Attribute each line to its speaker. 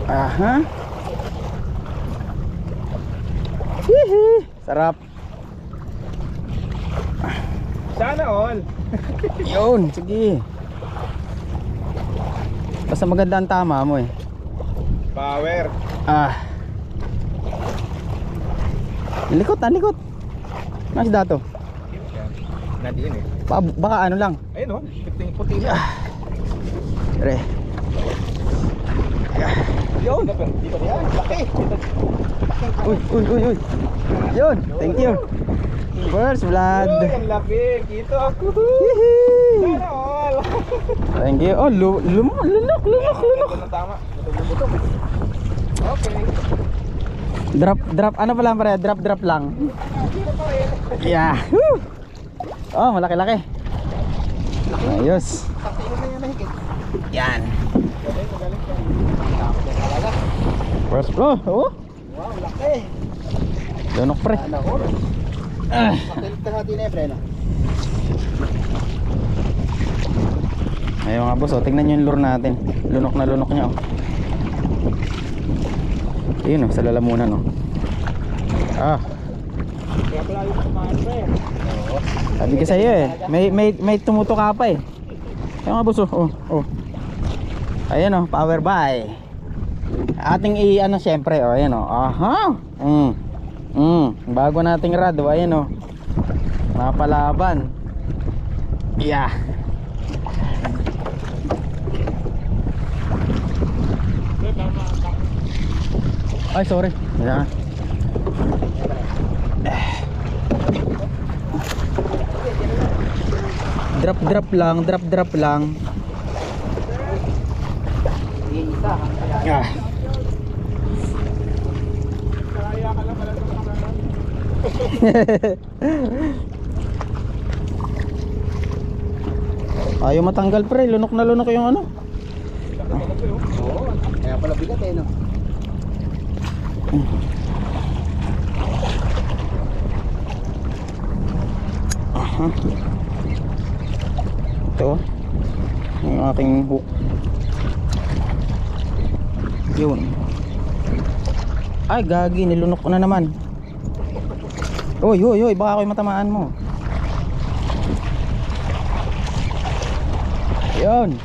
Speaker 1: Aha. Hihi. Sarap.
Speaker 2: Sana all.
Speaker 1: Yun, sige. Basta maganda ang tama mo eh.
Speaker 2: Power.
Speaker 1: Likot. Mas dato.
Speaker 2: Nandiyan eh.
Speaker 1: Baka ano lang.
Speaker 2: Ayun oh, puting na.
Speaker 1: Re.
Speaker 2: Yun. Dito na yan. Laki.
Speaker 1: Uy. Yun, thank you. First blood.
Speaker 2: Uy, ang laki. Kito ako.
Speaker 1: Hihi.
Speaker 2: Sana all.
Speaker 1: Thank you. Oh, lunok.
Speaker 2: Ito na tama. Butok. Okay.
Speaker 1: Drop, ano pala pare? Drop lang. Yeah. Woo. Oh, malaki-laki. Ayos. Yan. First blow. Oh.
Speaker 2: Wow, laki.
Speaker 1: Lunok pre.
Speaker 2: Ano all. Pakilit ka natin eh, pre.
Speaker 1: Ayun mga boss, oh, tingnan nyo yung lure natin. Lunok na lunok niya oh. Ayun oh, sa lalamunan oh.
Speaker 2: Kaya pala yung kumain pre.
Speaker 1: Sabi ko sa'yo eh, may tumutuka pa eh. Ayun mga boss oh. Ayun oh, power by. Ating ano syempre oh, ayun oh. Aha. Bago nating rad oh, ayun oh. Napalaban. Yeah. Ay, sorry. Yan. Drop lang. Ah. Ayaw matanggal pre, lunok na lunok yung ano.
Speaker 2: Oo, kaya pala bigat eh no.
Speaker 1: Aha. Ito yung aking hook. Yun. Ay gagi, nilunok ko na naman. Oy, baka ako'y matamaan mo. Yun.